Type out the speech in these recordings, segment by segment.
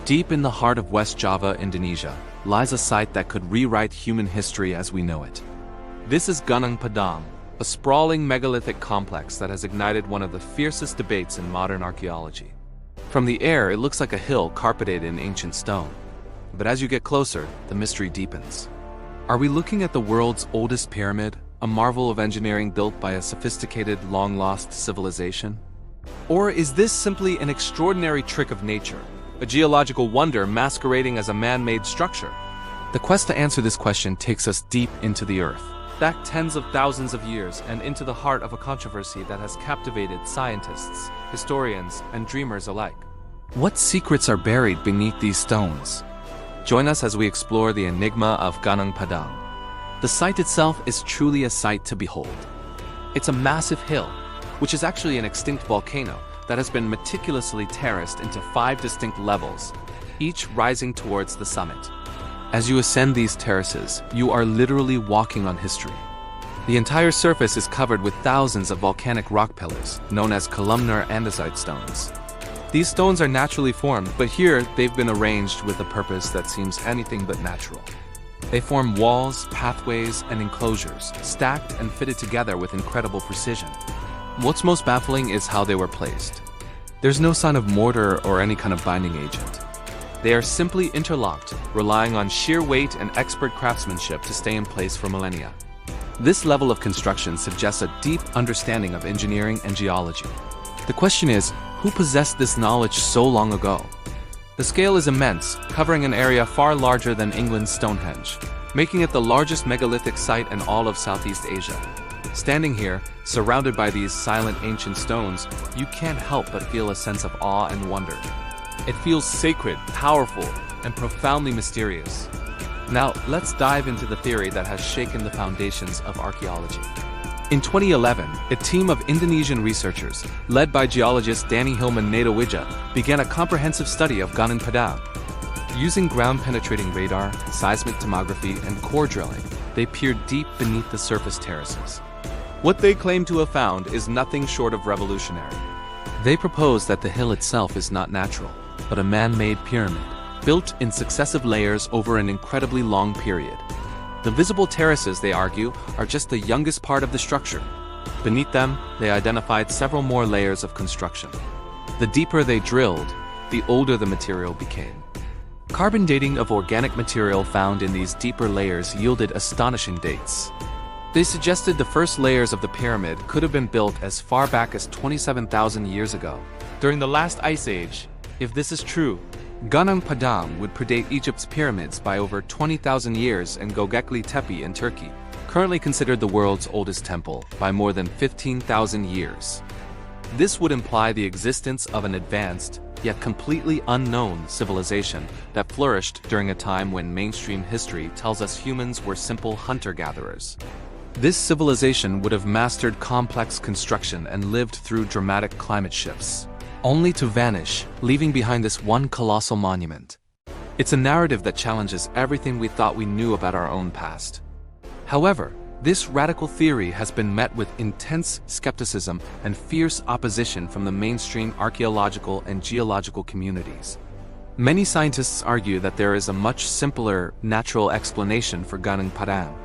Deep in the heart of West Java, Indonesia, lies a site that could rewrite human history as we know it. This is Gunung Padang, a sprawling megalithic complex that has ignited one of the fiercest debates in modern archaeology. From the air, it looks like a hill carpeted in ancient stone. But as you get closer, the mystery deepens. Are we looking at the world's oldest pyramid, a marvel of engineering built by a sophisticated, long-lost civilization? Or is this simply an extraordinary trick of nature, a geological wonder masquerading as a man-made structure? The quest to answer this question takes us deep into the earth, back tens of thousands of years and into the heart of a controversy that has captivated scientists, historians, and dreamers alike. What secrets are buried beneath these stones? Join us as we explore the enigma of Gunung Padang. The site itself is truly a sight to behold. It's a massive hill, which is actually an extinct volcano that has been meticulously terraced into 5 distinct levels, each rising towards the summit. As you ascend these terraces, you are literally walking on history. The entire surface is covered with thousands of volcanic rock pillars, known as columnar andesite stones. These stones are naturally formed, but here they've been arranged with a purpose that seems anything but natural. They form walls, pathways, and enclosures, stacked and fitted together with incredible precision. What's most baffling is how they were placed. There's no sign of mortar or any kind of binding agent. They are simply interlocked, relying on sheer weight and expert craftsmanship to stay in place for millennia. This level of construction suggests a deep understanding of engineering and geology. The question is, who possessed this knowledge so long ago? The scale is immense, covering an area far larger than England's Stonehenge, making it the largest megalithic site in all of Southeast Asia. Standing here, surrounded by these silent ancient stones, you can't help but feel a sense of awe and wonder. It feels sacred, powerful, and profoundly mysterious. Now, let's dive into the theory that has shaken the foundations of archaeology. In 2011, a team of Indonesian researchers, led by geologist Danny Hilman Nadawija, began a comprehensive study of Gunung Padang. Using ground-penetrating radar, seismic tomography, and core drilling, they peered deep beneath the surface terraces. What they claim to have found is nothing short of revolutionary. They propose that the hill itself is not natural, but a man-made pyramid, built in successive layers over an incredibly long period. The visible terraces, they argue, are just the youngest part of the structure. Beneath them, they identified several more layers of construction. The deeper they drilled, the older the material became. Carbon dating of organic material found in these deeper layers yielded astonishing dates. They suggested the first layers of the pyramid could have been built as far back as 27,000 years ago, during the last ice age. If this is true, Gunung Padang would predate Egypt's pyramids by over 20,000 years and Göbekli Tepe in Turkey, currently considered the world's oldest temple, by more than 15,000 years. This would imply the existence of an advanced, yet completely unknown civilization that flourished during a time when mainstream history tells us humans were simple hunter-gatherers. This civilization would have mastered complex construction and lived through dramatic climate shifts, only to vanish, leaving behind this one colossal monument. It's a narrative that challenges everything we thought we knew about our own past. However, this radical theory has been met with intense skepticism and fierce opposition from the mainstream archaeological and geological communities. Many scientists argue that there is a much simpler, natural explanation for Gunung Padang.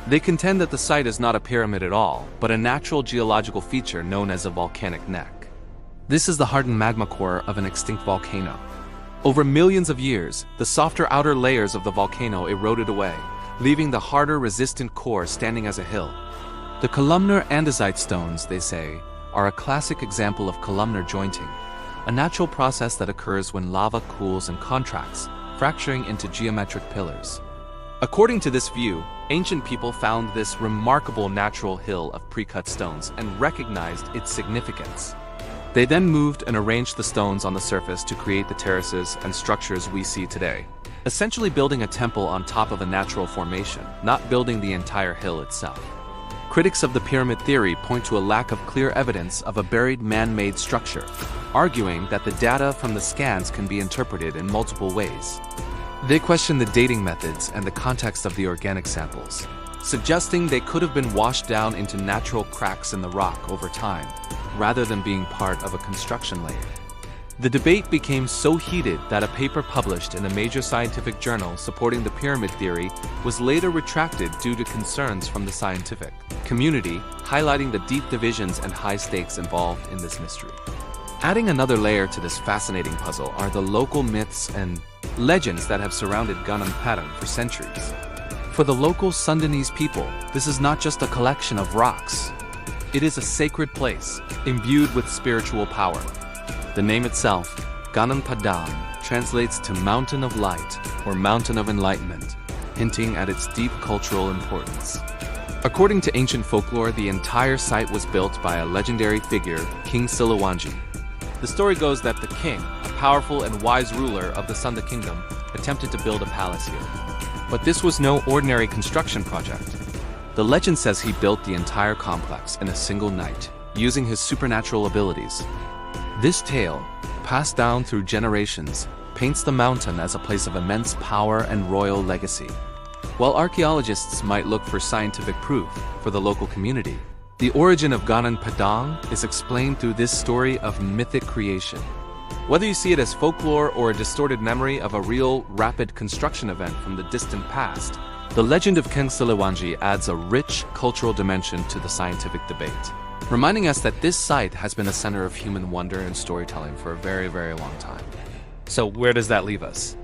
They contend that the site is not a pyramid at all, but a natural geological feature known as a volcanic neck. This is the hardened magma core of an extinct volcano. Over millions of years, the softer outer layers of the volcano eroded away, leaving the harder, resistant core standing as a hill. The columnar andesite stones, they say, are a classic example of columnar jointing, a natural process that occurs when lava cools and contracts, fracturing into geometric pillars. According to this view, ancient people found this remarkable natural hill of pre-cut stones and recognized its significance. They then moved and arranged the stones on the surface to create the terraces and structures we see today, essentially building a temple on top of a natural formation, not building the entire hill itself. Critics of the pyramid theory point to a lack of clear evidence of a buried man-made structure, arguing that the data from the scans can be interpreted in multiple ways. They question the dating methods and the context of the organic samples, suggesting they could have been washed down into natural cracks in the rock over time, rather than being part of a construction layer. The debate became so heated that a paper published in a major scientific journal supporting the pyramid theory was later retracted due to concerns from the scientific community, highlighting the deep divisions and high stakes involved in this mystery. Adding another layer to this fascinating puzzle are the local myths and legends that have surrounded Gunung Padang for centuries. For the local Sundanese people, this is not just a collection of rocks. It is a sacred place, imbued with spiritual power. The name itself, Gunung Padang, translates to Mountain of Light or Mountain of Enlightenment, hinting at its deep cultural importance. According to ancient folklore, the entire site was built by a legendary figure, King Siliwangi. The story goes that the king, a powerful and wise ruler of the Sunda kingdom, attempted to build a palace here. But this was no ordinary construction project. The legend says he built the entire complex in a single night, using his supernatural abilities. This tale, passed down through generations, paints the mountain as a place of immense power and royal legacy. While archaeologists might look for scientific proof for the local community, the origin of Gunung Padang is explained through this story of mythic creation. Whether you see it as folklore or a distorted memory of a real, rapid construction event from the distant past, the legend of King Siliwangi adds a rich cultural dimension to the scientific debate, reminding us that this site has been a center of human wonder and storytelling for a very, very long time. So where does that leave us?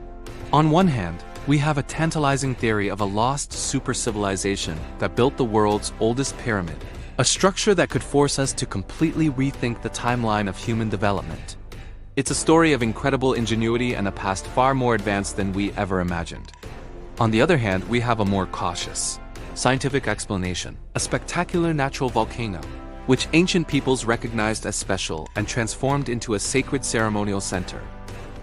On one hand, we have a tantalizing theory of a lost super civilization that built the world's oldest pyramid, a structure that could force us to completely rethink the timeline of human development. It's a story of incredible ingenuity and a past far more advanced than we ever imagined. On the other hand, we have a more cautious, scientific explanation, a spectacular natural volcano, which ancient peoples recognized as special and transformed into a sacred ceremonial center.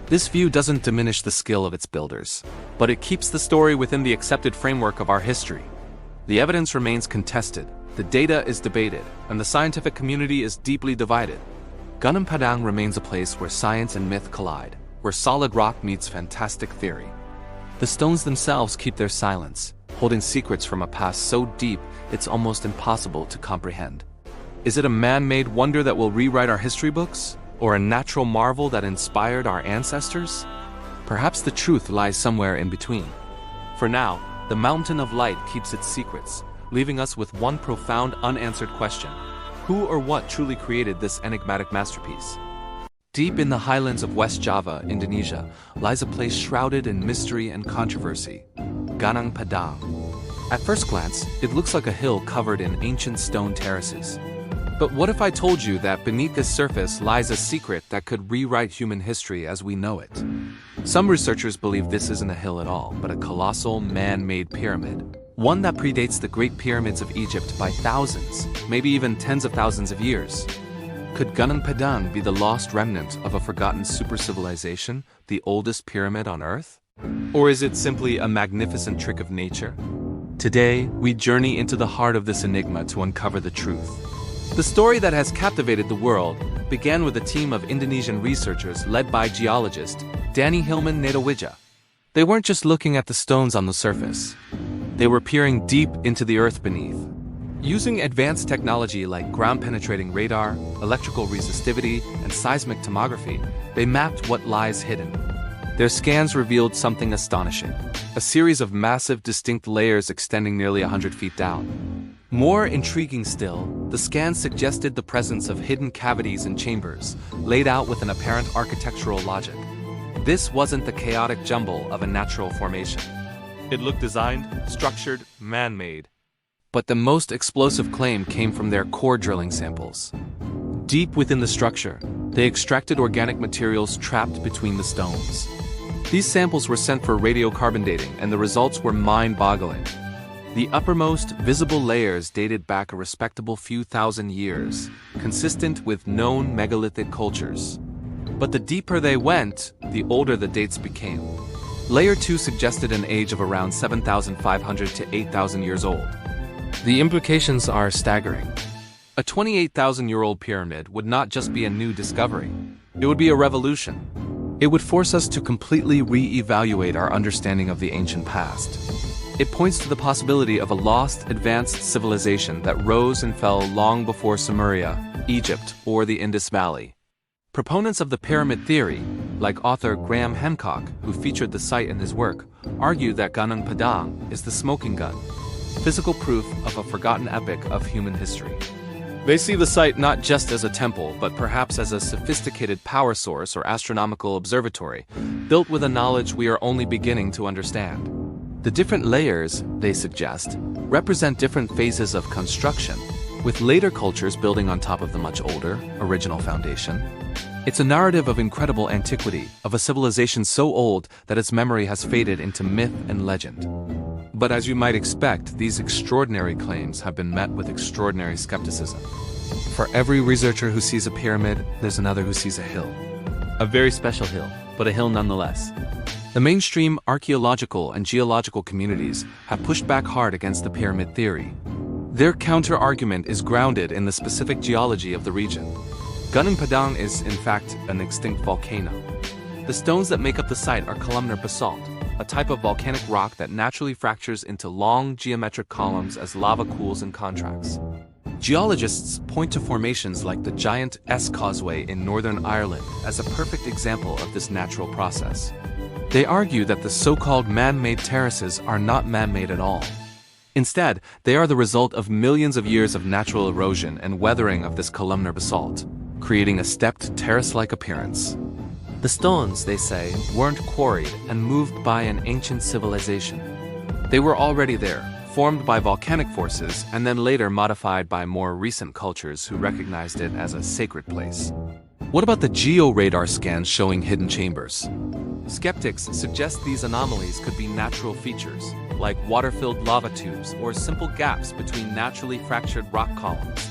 This view doesn't diminish the skill of its builders, but it keeps the story within the accepted framework of our history. The evidence remains contested, the data is debated, and the scientific community is deeply divided. Gunung Padang remains a place where science and myth collide, where solid rock meets fantastic theory. The stones themselves keep their silence, holding secrets from a past so deep it's almost impossible to comprehend. Is it a man-made wonder that will rewrite our history books? Or a natural marvel that inspired our ancestors? Perhaps the truth lies somewhere in between. For now, the Mountain of Light keeps its secrets, leaving us with one profound unanswered question. Who or what truly created this enigmatic masterpiece? Deep in the highlands of West Java, Indonesia, lies a place shrouded in mystery and controversy, Gunung Padang. At first glance, it looks like a hill covered in ancient stone terraces. But what if I told you that beneath this surface lies a secret that could rewrite human history as we know it? Some researchers believe this isn't a hill at all, but a colossal man-made pyramid, one that predates the Great Pyramids of Egypt by thousands, maybe even tens of thousands of years. Could Gunung Padang be the lost remnant of a forgotten super-civilization, the oldest pyramid on Earth? Or is it simply a magnificent trick of nature? Today, we journey into the heart of this enigma to uncover the truth. The story that has captivated the world began with a team of Indonesian researchers led by geologist Danny Hilman Nedowija. They weren't just looking at the stones on the surface. They were peering deep into the earth beneath. Using advanced technology like ground-penetrating radar, electrical resistivity, and seismic tomography, they mapped what lies hidden. Their scans revealed something astonishing, a series of massive, distinct layers extending nearly 100 feet down. More intriguing still, the scans suggested the presence of hidden cavities and chambers, laid out with an apparent architectural logic. This wasn't the chaotic jumble of a natural formation. It looked designed, structured, man-made. But the most explosive claim came from their core drilling samples. Deep within the structure, they extracted organic materials trapped between the stones. These samples were sent for radiocarbon dating, and the results were mind-boggling. The uppermost, visible layers dated back a respectable few thousand years, consistent with known megalithic cultures. But the deeper they went, the older the dates became. Layer 2 suggested an age of around 7,500 to 8,000 years old. The implications are staggering. A 28,000-year-old pyramid would not just be a new discovery. It would be a revolution. It would force us to completely re-evaluate our understanding of the ancient past. It points to the possibility of a lost, advanced civilization that rose and fell long before Sumeria, Egypt, or the Indus Valley. Proponents of the pyramid theory, like author Graham Hancock, who featured the site in his work, argue that Gunung Padang is the smoking gun, physical proof of a forgotten epoch of human history. They see the site not just as a temple, but perhaps as a sophisticated power source or astronomical observatory, built with a knowledge we are only beginning to understand. The different layers, they suggest, represent different phases of construction, with later cultures building on top of the much older, original foundation. It's a narrative of incredible antiquity, of a civilization so old that its memory has faded into myth and legend. But as you might expect, these extraordinary claims have been met with extraordinary skepticism. For every researcher who sees a pyramid, there's another who sees a hill. A very special hill, but a hill nonetheless. The mainstream archaeological and geological communities have pushed back hard against the pyramid theory. Their counter-argument is grounded in the specific geology of the region. Gunung Padang is, in fact, an extinct volcano. The stones that make up the site are columnar basalt, a type of volcanic rock that naturally fractures into long geometric columns as lava cools and contracts. Geologists point to formations like the giant S Causeway in Northern Ireland as a perfect example of this natural process. They argue that the so-called man-made terraces are not man-made at all. Instead, they are the result of millions of years of natural erosion and weathering of this columnar basalt, creating a stepped terrace-like appearance. The stones, they say, weren't quarried and moved by an ancient civilization. They were already there, formed by volcanic forces and then later modified by more recent cultures who recognized it as a sacred place. What about the geo-radar scans showing hidden chambers? Skeptics suggest these anomalies could be natural features, like water-filled lava tubes or simple gaps between naturally fractured rock columns.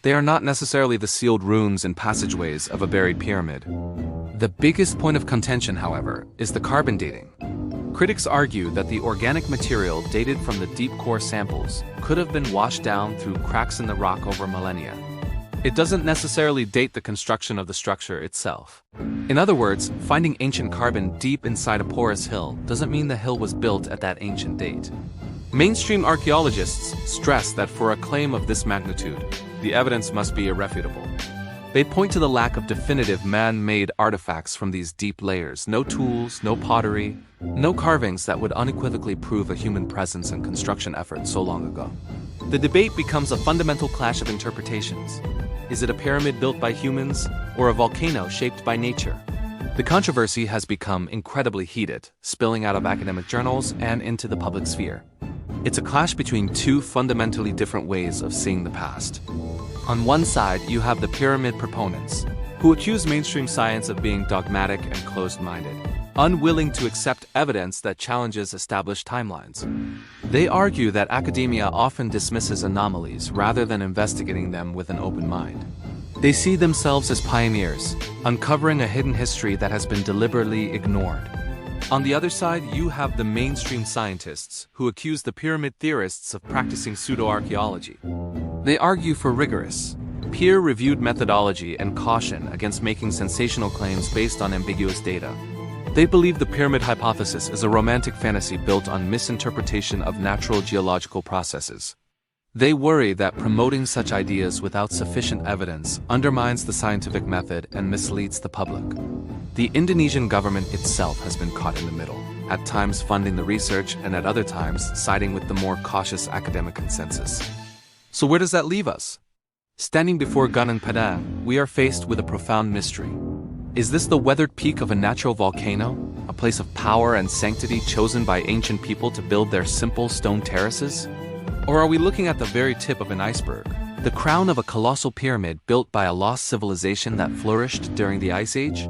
They are not necessarily the sealed ruins and passageways of a buried pyramid. The biggest point of contention, however, is the carbon dating. Critics argue that the organic material dated from the deep core samples could have been washed down through cracks in the rock over millennia. It doesn't necessarily date the construction of the structure itself. In other words, finding ancient carbon deep inside a porous hill doesn't mean the hill was built at that ancient date. Mainstream archaeologists stress that for a claim of this magnitude, the evidence must be irrefutable. They point to the lack of definitive man-made artifacts from these deep layers, no tools, no pottery, no carvings that would unequivocally prove a human presence and construction effort so long ago. The debate becomes a fundamental clash of interpretations. Is it a pyramid built by humans, or a volcano shaped by nature? The controversy has become incredibly heated, spilling out of academic journals and into the public sphere. It's a clash between two fundamentally different ways of seeing the past. On one side, you have the pyramid proponents, who accuse mainstream science of being dogmatic and closed-minded, unwilling to accept evidence that challenges established timelines. They argue that academia often dismisses anomalies rather than investigating them with an open mind. They see themselves as pioneers, uncovering a hidden history that has been deliberately ignored. On the other side, you have the mainstream scientists, who accuse the pyramid theorists of practicing pseudo-archaeology. They argue for rigorous, peer-reviewed methodology and caution against making sensational claims based on ambiguous data. They believe the pyramid hypothesis is a romantic fantasy built on misinterpretation of natural geological processes. They worry that promoting such ideas without sufficient evidence undermines the scientific method and misleads the public. The Indonesian government itself has been caught in the middle, at times funding the research and at other times siding with the more cautious academic consensus. So where does that leave us? Standing before Gunung Padang, we are faced with a profound mystery. Is this the weathered peak of a natural volcano, a place of power and sanctity chosen by ancient people to build their simple stone terraces? Or are we looking at the very tip of an iceberg, the crown of a colossal pyramid built by a lost civilization that flourished during the Ice Age?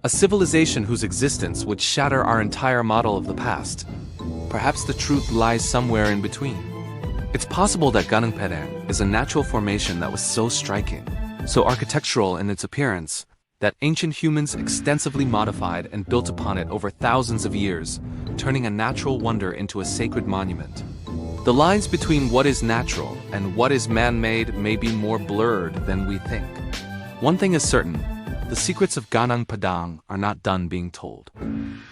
A civilization whose existence would shatter our entire model of the past. Perhaps the truth lies somewhere in between. It's possible that Gunung Padang is a natural formation that was so striking, so architectural in its appearance, that ancient humans extensively modified and built upon it over thousands of years, turning a natural wonder into a sacred monument. The lines between what is natural and what is man-made may be more blurred than we think. One thing is certain, the secrets of Gunung Padang are not done being told.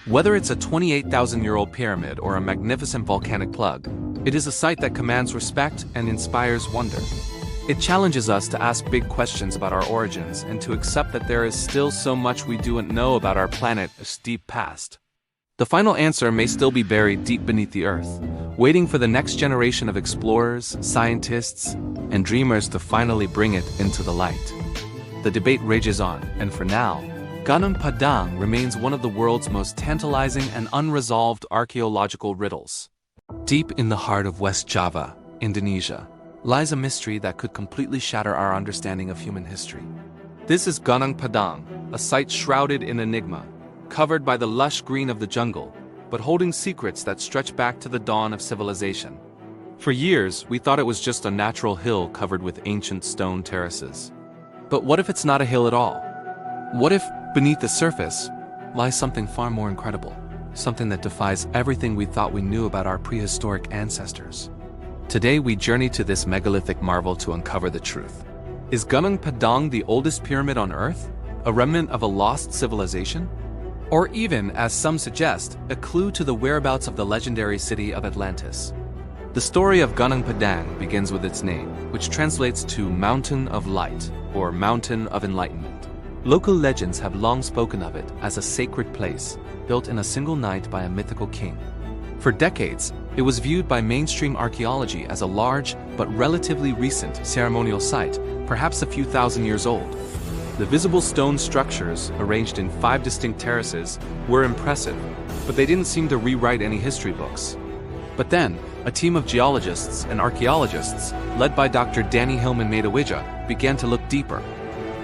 Whether it's a 28,000-year-old pyramid or a magnificent volcanic plug, it is a site that commands respect and inspires wonder. It challenges us to ask big questions about our origins and to accept that there is still so much we don't know about our planet's deep past. The final answer may still be buried deep beneath the Earth, waiting for the next generation of explorers, scientists, and dreamers to finally bring it into the light. The debate rages on, and for now, Gunung Padang remains one of the world's most tantalizing and unresolved archaeological riddles. Deep in the heart of West Java, Indonesia, lies a mystery that could completely shatter our understanding of human history. This is Gunung Padang, a site shrouded in enigma, covered by the lush green of the jungle, but holding secrets that stretch back to the dawn of civilization. For years, we thought it was just a natural hill covered with ancient stone terraces. But what if it's not a hill at all? What if, beneath the surface, lies something far more incredible? Something that defies everything we thought we knew about our prehistoric ancestors. Today we journey to this megalithic marvel to uncover the truth. Is Gunung Padang the oldest pyramid on Earth? A remnant of a lost civilization? Or even, as some suggest, a clue to the whereabouts of the legendary city of Atlantis? The story of Gunung Padang begins with its name, which translates to Mountain of Light, or Mountain of Enlightenment. Local legends have long spoken of it as a sacred place, built in a single night by a mythical king. For decades, it was viewed by mainstream archaeology as a large, but relatively recent ceremonial site, perhaps a few thousand years old. The visible stone structures, arranged in 5 distinct terraces, were impressive, but they didn't seem to rewrite any history books. But then, a team of geologists and archaeologists, led by Dr. Danny Hillman-Madawija, began to look deeper.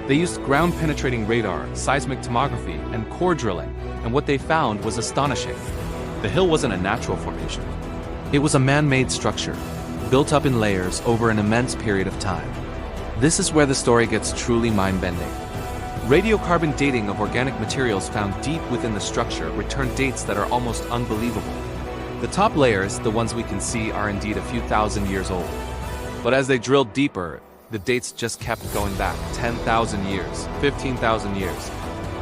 They used ground-penetrating radar, seismic tomography, and core drilling, and what they found was astonishing. The hill wasn't a natural formation. It was a man-made structure, built up in layers over an immense period of time. This is where the story gets truly mind-bending. Radiocarbon dating of organic materials found deep within the structure return dates that are almost unbelievable. The top layers, the ones we can see, are indeed a few thousand years old. But as they drilled deeper, the dates just kept going back 10,000 years, 15,000 years.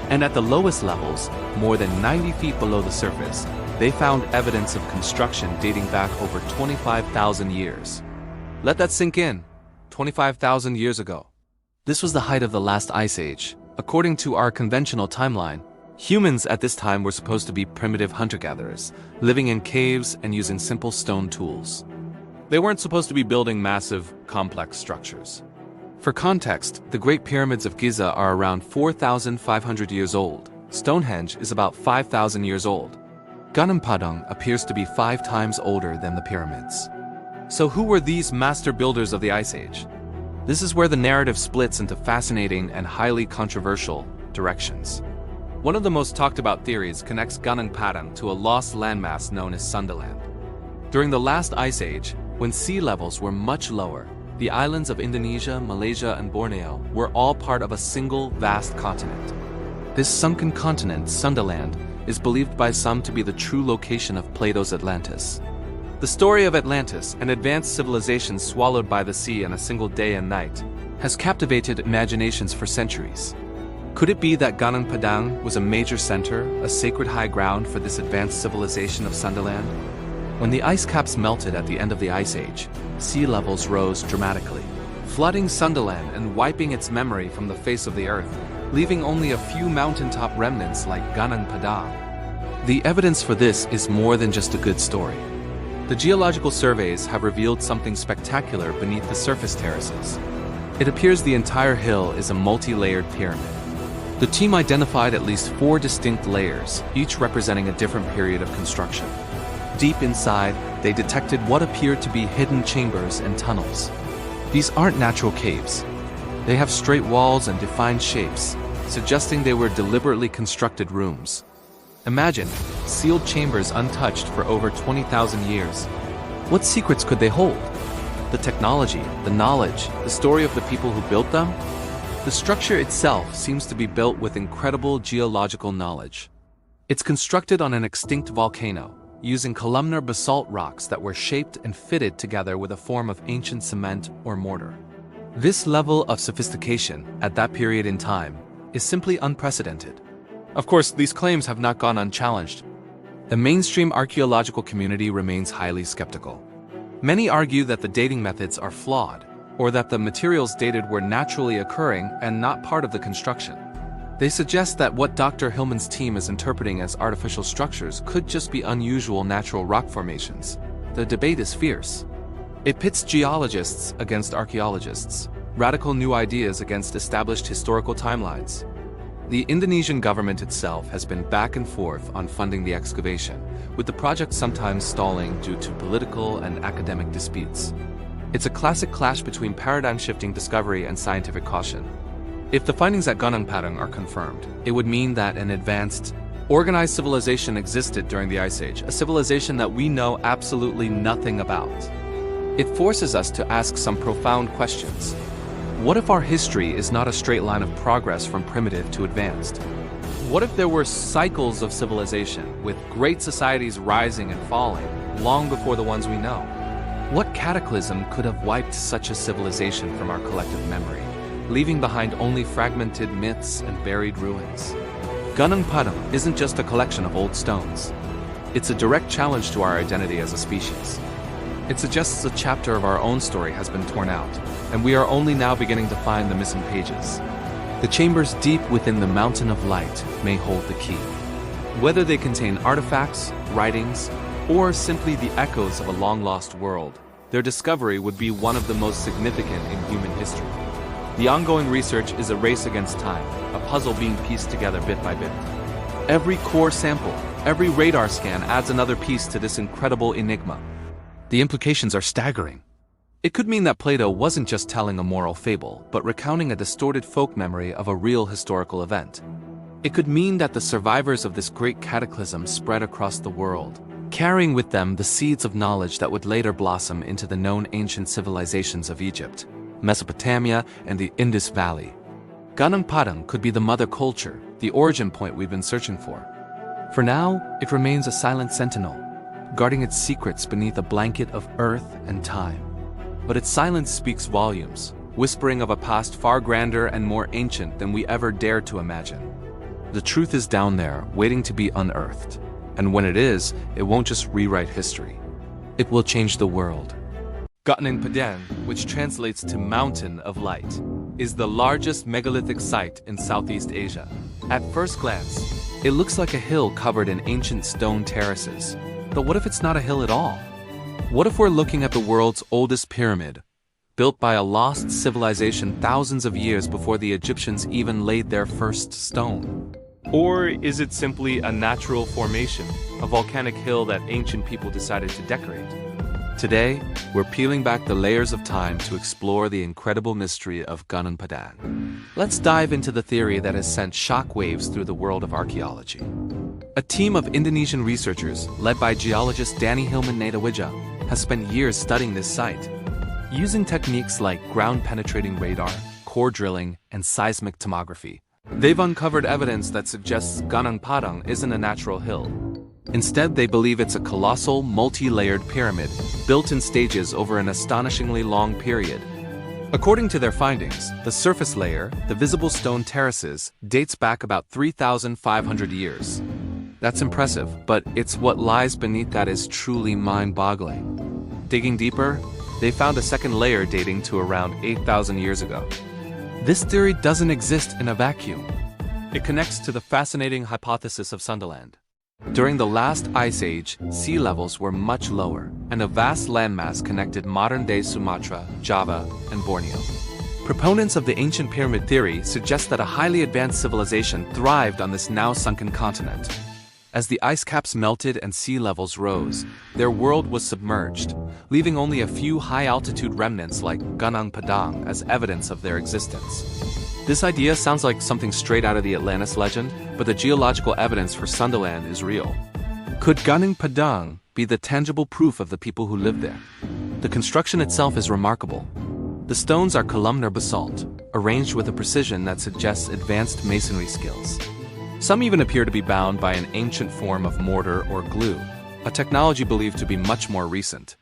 And at the lowest levels, more than 90 feet below the surface, they found evidence of construction dating back over 25,000 years. Let that sink in. 25,000 years ago. This was the height of the last ice age. According to our conventional timeline, humans at this time were supposed to be primitive hunter-gatherers, living in caves and using simple stone tools. They weren't supposed to be building massive, complex structures. For context, the Great Pyramids of Giza are around 4,500 years old. Stonehenge is about 5,000 years old. Gunung Padang appears to be 5 times older than the pyramids. So who were these master builders of the Ice Age? This is where the narrative splits into fascinating and highly controversial directions. One of the most talked about theories connects Gunung Padang to a lost landmass known as Sunderland. During the last Ice Age, when sea levels were much lower, the islands of Indonesia, Malaysia, and Borneo were all part of a single vast continent. This sunken continent, Sunderland, is believed by some to be the true location of Plato's Atlantis. The story of Atlantis, an advanced civilization swallowed by the sea in a single day and night, has captivated imaginations for centuries. Could it be that Gunung Padang was a major center, a sacred high ground for this advanced civilization of Sunderland? When the ice caps melted at the end of the Ice Age, sea levels rose dramatically, flooding Sunderland and wiping its memory from the face of the earth, leaving only a few mountaintop remnants like Gunung Padang. The evidence for this is more than just a good story. The geological surveys have revealed something spectacular beneath the surface terraces. It appears the entire hill is a multi-layered pyramid. The team identified at least 4 distinct layers, each representing a different period of construction. Deep inside, they detected what appeared to be hidden chambers and tunnels. These aren't natural caves. They have straight walls and defined shapes, suggesting they were deliberately constructed rooms. Imagine, sealed chambers untouched for over 20,000 years. What secrets could they hold? The technology, the knowledge, the story of the people who built them? The structure itself seems to be built with incredible geological knowledge. It's constructed on an extinct volcano, using columnar basalt rocks that were shaped and fitted together with a form of ancient cement or mortar. This level of sophistication, at that period in time, is simply unprecedented. Of course, these claims have not gone unchallenged. The mainstream archaeological community remains highly skeptical. Many argue that the dating methods are flawed, or that the materials dated were naturally occurring and not part of the construction. They suggest that what Dr. Hillman's team is interpreting as artificial structures could just be unusual natural rock formations. The debate is fierce. It pits geologists against archaeologists, radical new ideas against established historical timelines. The Indonesian government itself has been back and forth on funding the excavation, with the project sometimes stalling due to political and academic disputes. It's a classic clash between paradigm-shifting discovery and scientific caution. If the findings at Gunung Padang are confirmed, it would mean that an advanced, organized civilization existed during the Ice Age, a civilization that we know absolutely nothing about. It forces us to ask some profound questions. What if our history is not a straight line of progress from primitive to advanced? What if there were cycles of civilization, with great societies rising and falling, long before the ones we know? What cataclysm could have wiped such a civilization from our collective memory, leaving behind only fragmented myths and buried ruins? Gunung Padang isn't just a collection of old stones. It's a direct challenge to our identity as a species. It suggests a chapter of our own story has been torn out, and we are only now beginning to find the missing pages. The chambers deep within the mountain of light may hold the key. Whether they contain artifacts, writings, or simply the echoes of a long-lost world, their discovery would be one of the most significant in human history. The ongoing research is a race against time, a puzzle being pieced together bit by bit. Every core sample, every radar scan adds another piece to this incredible enigma. The implications are staggering. It could mean that Plato wasn't just telling a moral fable, but recounting a distorted folk memory of a real historical event. It could mean that the survivors of this great cataclysm spread across the world, carrying with them the seeds of knowledge that would later blossom into the known ancient civilizations of Egypt, Mesopotamia, and the Indus Valley. Gunung Padang could be the mother culture, the origin point we've been searching for. For now, it remains a silent sentinel, guarding its secrets beneath a blanket of earth and time. But its silence speaks volumes, whispering of a past far grander and more ancient than we ever dared to imagine. The truth is down there, waiting to be unearthed. And when it is, it won't just rewrite history. It will change the world. Gunung Padang, which translates to Mountain of Light, is the largest megalithic site in Southeast Asia. At first glance, it looks like a hill covered in ancient stone terraces. But what if it's not a hill at all? What if we're looking at the world's oldest pyramid, built by a lost civilization thousands of years before the Egyptians even laid their first stone? Or is it simply a natural formation, a volcanic hill that ancient people decided to decorate? Today, we're peeling back the layers of time to explore the incredible mystery of Gunung Padang. Let's dive into the theory that has sent shockwaves through the world of archaeology. A team of Indonesian researchers, led by geologist Danny Hillman Natawija, has spent years studying this site. Using techniques like ground-penetrating radar, core drilling, and seismic tomography, they've uncovered evidence that suggests Gunung Padang isn't a natural hill. Instead, they believe it's a colossal, multi-layered pyramid, built in stages over an astonishingly long period. According to their findings, the surface layer, the visible stone terraces, dates back about 3,500 years. That's impressive, but it's what lies beneath that is truly mind-boggling. Digging deeper, they found a second layer dating to around 8,000 years ago. This theory doesn't exist in a vacuum. It connects to the fascinating hypothesis of Sunderland. During the last ice age, sea levels were much lower, and a vast landmass connected modern-day Sumatra, Java, and Borneo. Proponents of the ancient pyramid theory suggest that a highly advanced civilization thrived on this now-sunken continent. As the ice caps melted and sea levels rose, their world was submerged, leaving only a few high-altitude remnants like Gunung Padang as evidence of their existence. This idea sounds like something straight out of the Atlantis legend, but the geological evidence for Sunderland is real. Could Gunung Padang be the tangible proof of the people who lived there? The construction itself is remarkable. The stones are columnar basalt, arranged with a precision that suggests advanced masonry skills. Some even appear to be bound by an ancient form of mortar or glue, a technology believed to be much more recent.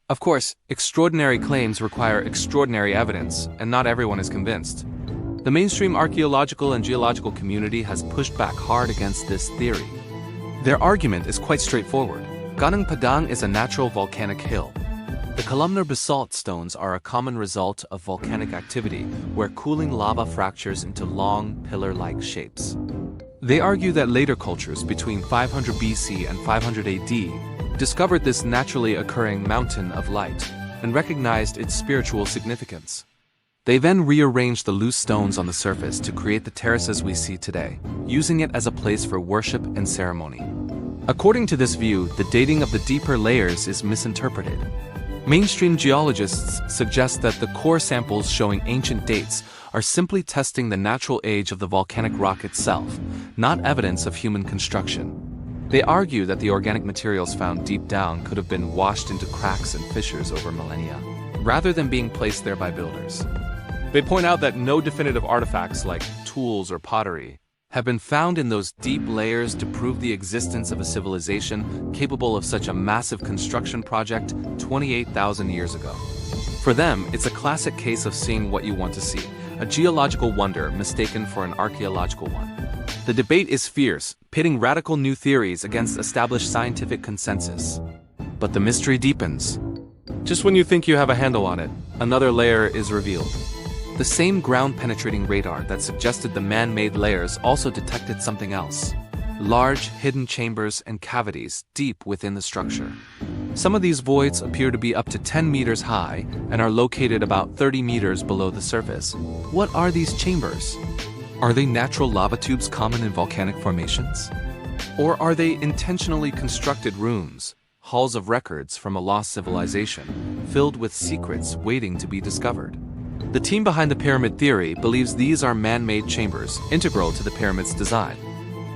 Of course, extraordinary claims require extraordinary evidence, and not everyone is convinced. The mainstream archaeological and geological community has pushed back hard against this theory. Their argument is quite straightforward. Gunung Padang is a natural volcanic hill. The columnar basalt stones are a common result of volcanic activity where cooling lava fractures into long, pillar-like shapes. They argue that later cultures between 500 BC and 500 AD discovered this naturally occurring mountain of light and recognized its spiritual significance. They then rearranged the loose stones on the surface to create the terraces we see today, using it as a place for worship and ceremony. According to this view, the dating of the deeper layers is misinterpreted. Mainstream geologists suggest that the core samples showing ancient dates are simply testing the natural age of the volcanic rock itself, not evidence of human construction. They argue that the organic materials found deep down could have been washed into cracks and fissures over millennia, rather than being placed there by builders. They point out that no definitive artifacts like tools or pottery have been found in those deep layers to prove the existence of a civilization capable of such a massive construction project 28,000 years ago. For them, it's a classic case of seeing what you want to see, a geological wonder mistaken for an archaeological one. The debate is fierce, pitting radical new theories against established scientific consensus. But the mystery deepens. Just when you think you have a handle on it, another layer is revealed. The same ground-penetrating radar that suggested the man-made layers also detected something else. Large, hidden chambers and cavities deep within the structure. Some of these voids appear to be up to 10 meters high and are located about 30 meters below the surface. What are these chambers? Are they natural lava tubes common in volcanic formations? Or are they intentionally constructed rooms, halls of records from a lost civilization, filled with secrets waiting to be discovered? The team behind the pyramid theory believes these are man-made chambers, integral to the pyramid's design.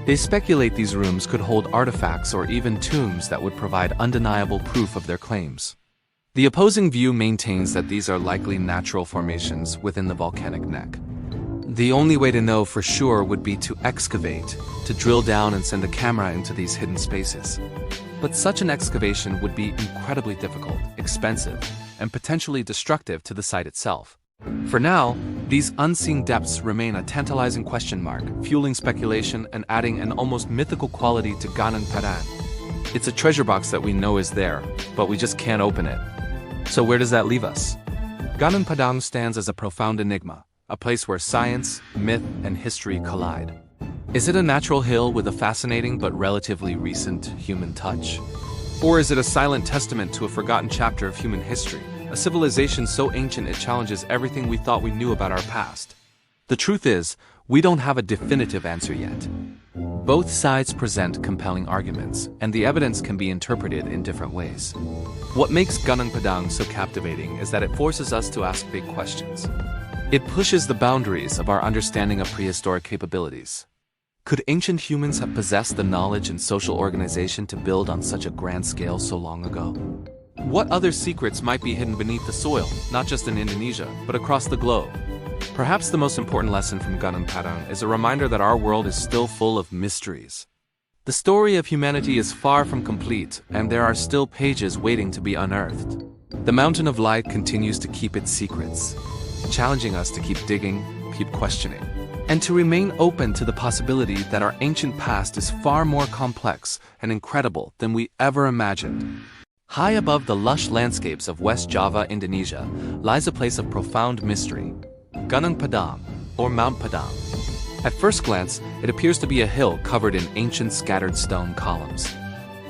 They speculate these rooms could hold artifacts or even tombs that would provide undeniable proof of their claims. The opposing view maintains that these are likely natural formations within the volcanic neck. The only way to know for sure would be to excavate, to drill down and send a camera into these hidden spaces. But such an excavation would be incredibly difficult, expensive, and potentially destructive to the site itself. For now, these unseen depths remain a tantalizing question mark, fueling speculation and adding an almost mythical quality to Gunung Padang. It's a treasure box that we know is there, but we just can't open it. So where does that leave us? Gunung Padang stands as a profound enigma, a place where science, myth, and history collide. Is it a natural hill with a fascinating but relatively recent human touch? Or is it a silent testament to a forgotten chapter of human history? A civilization so ancient it challenges everything we thought we knew about our past. The truth is, we don't have a definitive answer yet. Both sides present compelling arguments, and the evidence can be interpreted in different ways. What makes Gunung Padang so captivating is that it forces us to ask big questions. It pushes the boundaries of our understanding of prehistoric capabilities. Could ancient humans have possessed the knowledge and social organization to build on such a grand scale so long ago? What other secrets might be hidden beneath the soil, not just in Indonesia, but across the globe? Perhaps the most important lesson from Gunung Padang is a reminder that our world is still full of mysteries. The story of humanity is far from complete, and there are still pages waiting to be unearthed. The Mountain of Light continues to keep its secrets, challenging us to keep digging, keep questioning, and to remain open to the possibility that our ancient past is far more complex and incredible than we ever imagined. High above the lush landscapes of West Java, Indonesia, lies a place of profound mystery, Gunung Padang, or Mount Padang. At first glance, it appears to be a hill covered in ancient scattered stone columns.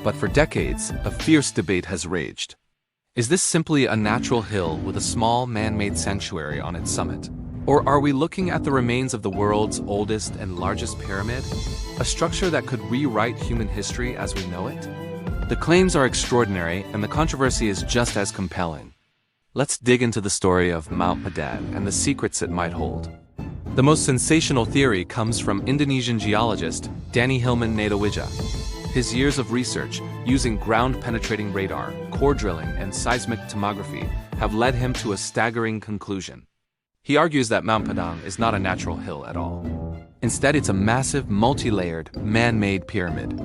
But for decades, a fierce debate has raged. Is this simply a natural hill with a small man-made sanctuary on its summit? Or are we looking at the remains of the world's oldest and largest pyramid? A structure that could rewrite human history as we know it? The claims are extraordinary, and the controversy is just as compelling. Let's dig into the story of Mount Padang and the secrets it might hold. The most sensational theory comes from Indonesian geologist Danny Hilman Nadawija. His years of research, using ground-penetrating radar, core drilling, and seismic tomography, have led him to a staggering conclusion. He argues that Mount Padang is not a natural hill at all. Instead, it's a massive, multi-layered, man-made pyramid.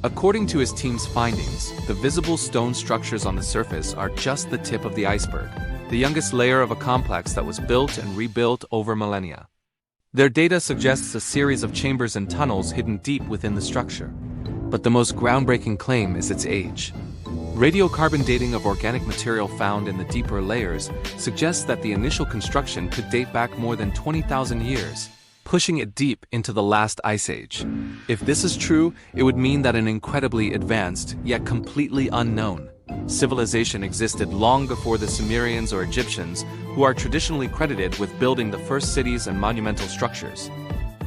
According to his team's findings, the visible stone structures on the surface are just the tip of the iceberg, the youngest layer of a complex that was built and rebuilt over millennia. Their data suggests a series of chambers and tunnels hidden deep within the structure. But the most groundbreaking claim is its age. Radiocarbon dating of organic material found in the deeper layers suggests that the initial construction could date back more than 20,000 years, pushing it deep into the last ice age. If this is true, it would mean that an incredibly advanced, yet completely unknown, civilization existed long before the Sumerians or Egyptians, who are traditionally credited with building the first cities and monumental structures.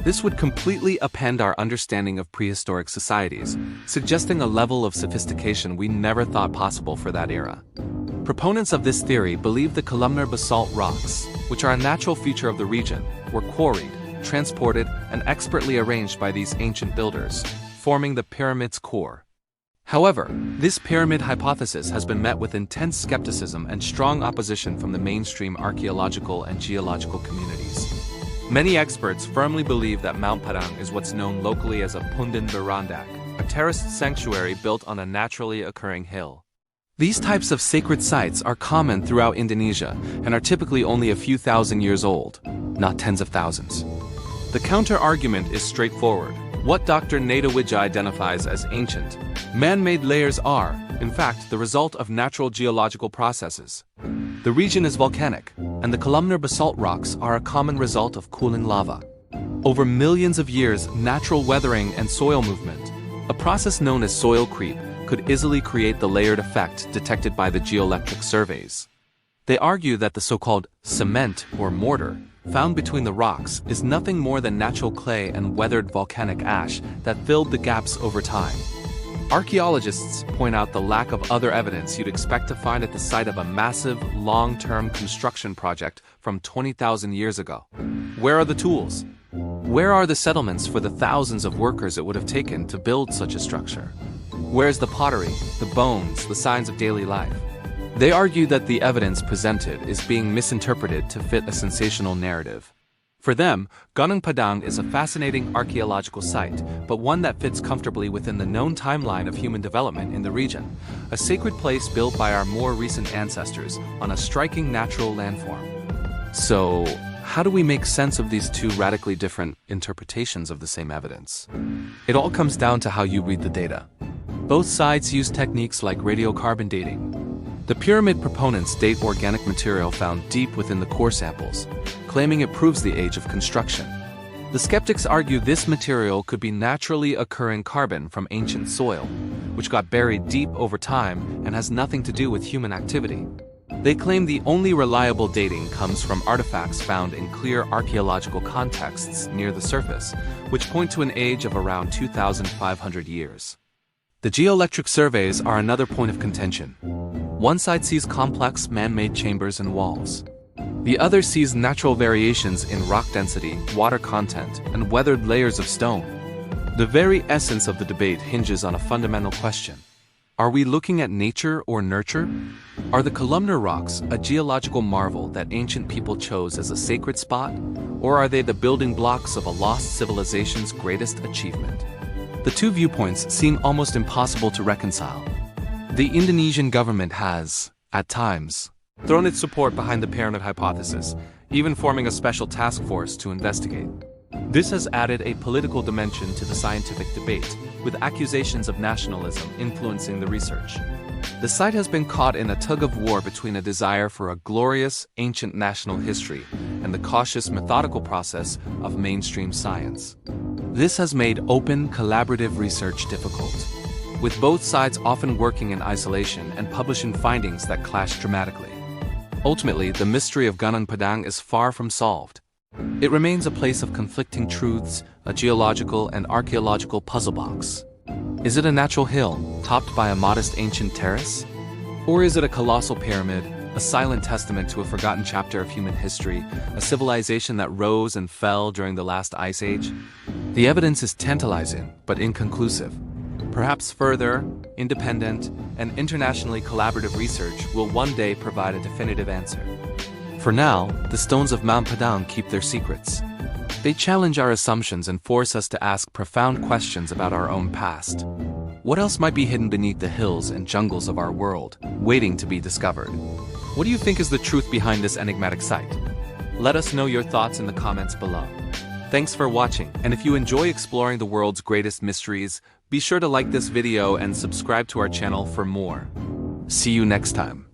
This would completely upend our understanding of prehistoric societies, suggesting a level of sophistication we never thought possible for that era. Proponents of this theory believe the columnar basalt rocks, which are a natural feature of the region, were quarried, transported, and expertly arranged by these ancient builders, forming the pyramid's core. However, this pyramid hypothesis has been met with intense skepticism and strong opposition from the mainstream archaeological and geological communities. Many experts firmly believe that Mount Padang is what's known locally as a Pundan Berandak, a terraced sanctuary built on a naturally occurring hill. These types of sacred sites are common throughout Indonesia and are typically only a few thousand years old, not tens of thousands. The counter-argument is straightforward. What Dr. Nadawija identifies as ancient, man-made layers are, in fact, the result of natural geological processes. The region is volcanic, and the columnar basalt rocks are a common result of cooling lava. Over millions of years, natural weathering and soil movement, a process known as soil creep, could easily create the layered effect detected by the geoelectric surveys. They argue that the so-called cement or mortar found between the rocks is nothing more than natural clay and weathered volcanic ash that filled the gaps over time. Archaeologists point out the lack of other evidence you'd expect to find at the site of a massive, long-term construction project from 20,000 years ago. Where are the tools? Where are the settlements for the thousands of workers it would have taken to build such a structure? Where's the pottery, the bones, the signs of daily life? They argue that the evidence presented is being misinterpreted to fit a sensational narrative. For them, Gunung Padang is a fascinating archaeological site, but one that fits comfortably within the known timeline of human development in the region, a sacred place built by our more recent ancestors on a striking natural landform. So, how do we make sense of these two radically different interpretations of the same evidence? It all comes down to how you read the data. Both sides use techniques like radiocarbon dating. The pyramid proponents date organic material found deep within the core samples, claiming it proves the age of construction. The skeptics argue this material could be naturally occurring carbon from ancient soil, which got buried deep over time and has nothing to do with human activity. They claim the only reliable dating comes from artifacts found in clear archaeological contexts near the surface, which point to an age of around 2,500 years. The geoelectric surveys are another point of contention. One side sees complex man-made chambers and walls. The other sees natural variations in rock density, water content, and weathered layers of stone. The very essence of the debate hinges on a fundamental question. Are we looking at nature or nurture? Are the columnar rocks a geological marvel that ancient people chose as a sacred spot, or are they the building blocks of a lost civilization's greatest achievement? The two viewpoints seem almost impossible to reconcile. The Indonesian government has, at times, thrown its support behind the pyramid hypothesis, even forming a special task force to investigate. This has added a political dimension to the scientific debate, with accusations of nationalism influencing the research. The site has been caught in a tug-of-war between a desire for a glorious, ancient national history and the cautious, methodical process of mainstream science. This has made open, collaborative research difficult, with both sides often working in isolation and publishing findings that clash dramatically. Ultimately, the mystery of Gunung Padang is far from solved. It remains a place of conflicting truths, a geological and archaeological puzzle box. Is it a natural hill, topped by a modest ancient terrace? Or is it a colossal pyramid, a silent testament to a forgotten chapter of human history, a civilization that rose and fell during the last ice age? The evidence is tantalizing, but inconclusive. Perhaps further, independent, and internationally collaborative research will one day provide a definitive answer. For now, the stones of Mount Padang keep their secrets. They challenge our assumptions and force us to ask profound questions about our own past. What else might be hidden beneath the hills and jungles of our world, waiting to be discovered? What do you think is the truth behind this enigmatic site? Let us know your thoughts in the comments below. Thanks for watching, and if you enjoy exploring the world's greatest mysteries, be sure to like this video and subscribe to our channel for more. See you next time.